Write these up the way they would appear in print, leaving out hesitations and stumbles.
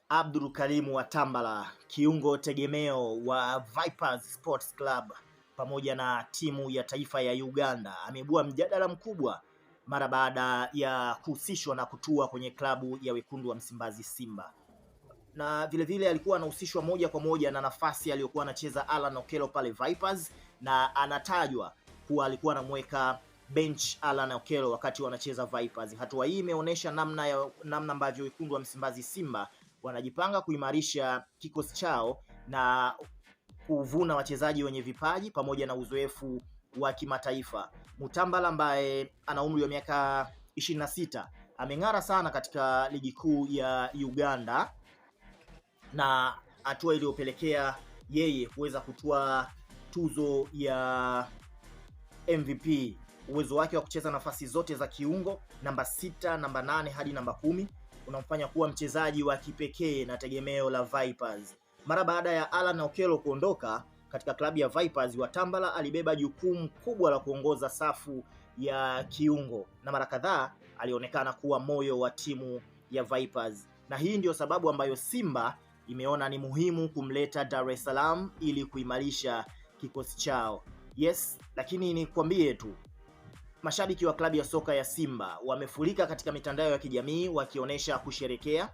Abdul Karim Watambala, kiungo tegemeo wa Vipers Sports Club pamoja na timu ya taifa ya Uganda, ameibua mjadala mkubwa mara baada ya kuhusishwa na kutua kwenye klabu ya wekundu wa Msimbazi Simba, na vile alikuwa anahusishwa moja kwa moja na nafasi aliyokuwa anacheza Alan Okello pale Vipers, na anatajwa kuwa alikuwa anamweka bench Alan Okello wakati wanacheza Vipers. Hatua hii imeonyesha namna ambavyo wekundu wa Msimbazi Simba wanajipanga kuimarisha kikosi chao na kuvuna wachezaji wenye vipaji pamoja na uzoefu wa kimataifa. Mutambala ambaye ana umri wa miaka 26 ameng'ara sana katika ligi kuu ya Uganda, na hatua iliyopelekea yeye kuweza kutoa tuzo ya MVP. Uwezo wake wa kucheza nafasi zote za kiungo, namba 6, namba 8 hadi namba 10, unamfanya kuwa mchezaji wa kipekee na tegemeo la Vipers. Mara baada ya Alan Okello kuondoka katika klabu ya Vipers, Watambala alibeba jukumu kubwa la kuongoza safu ya kiungo, na mara kadhaa alionekana kuwa moyo wa timu ya Vipers, na hii ndio sababu ambayo Simba imeona ni muhimu kumleta Dar es Salaam ili kuimarisha kikosi chao. Yes, lakini nikwambie tu, mashabiki wa klabu ya soka ya Simba wamefurika katika mitandao ya kijamii wakionyesha kusherekea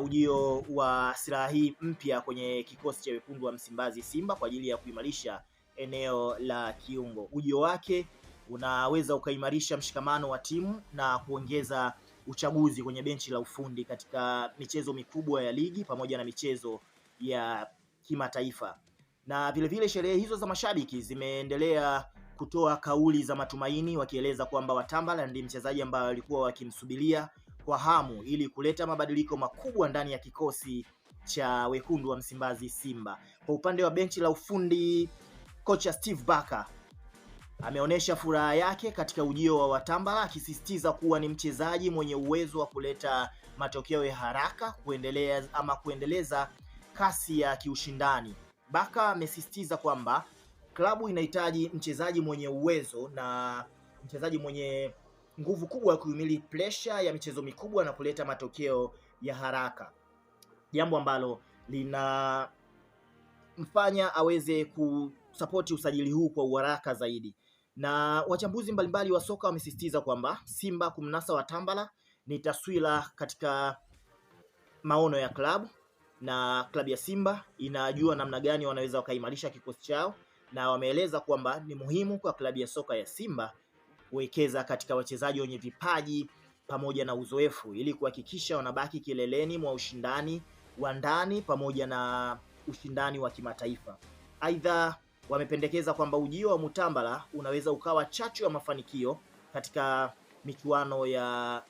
ujio wa silaha hii mpya kwenye kikosi cha wekundu wa Msimbazi Simba kwa ajili ya kuimarisha eneo la kiungo. Ujio wake unaweza ukaimarisha mshikamano wa timu na kuongeza uchaguzi kwenye benchi la ufundi katika michezo mikubwa ya ligi pamoja na michezo ya kimataifa. Na vile sherehe hizo za mashabiki zimeendelea kutoa kauli za matumaini, wakieleza kwamba Watambala ndiye mchezaji ambaye walikuwa wakimsubiria kwa hamu ili kuleta mabadiliko makubwa ndani ya kikosi cha wekundu wa Msimbazi Simba. Kwa upande wa benchi la ufundi, kocha Steve Barker ameonyesha furaha yake katika ujio wa Watambala, akisisitiza kuwa ni mchezaji mwenye uwezo wa kuleta matokeo ya haraka, kuendeleza kasi ya kiushindani. Barker amesisitiza kwamba klabu inahitaji mchezaji mwenye uwezo na mchezaji mwenye nguvu kubwa ya kuhimili pressure ya michezo mikubwa na kuleta matokeo ya haraka, jambo ambalo linamfanya aweze kusapoti usajili huu kwa uharaka zaidi. Na wachambuzi mbalimbali wa soka wamesisitiza kwamba Simba kumnasa Watambala ni taswira katika maono ya klabu, na klabu ya Simba inajua namna gani wanaweza wakaimarisha kikosi chao, na wameeleza kwamba ni muhimu kwa klabu ya soka ya Simba kuwekeza katika wachezaji wenye vipaji pamoja na uzoefu ili kuhakikisha wanabaki kileleni mwa ushindani wa ndani pamoja na ushindani wa kimataifa. Aidha, wamependekeza kwamba ujio wa Mutambala unaweza ukawa chachu ya mafanikio katika michuano ya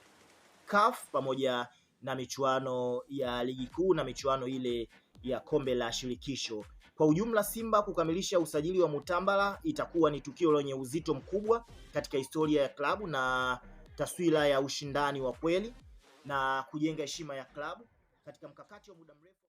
CAF pamoja na michuano ya ligi kuu na michuano ile ya kombe la shirikisho. Kwa ujumla, Simba kukamilisha usajili wa Mutambala itakuwa ni tukio lenye uzito mkubwa katika historia ya klabu na taswira ya ushindani wa kweli na kujenga heshima ya klabu katika mkakati wa muda mrefu.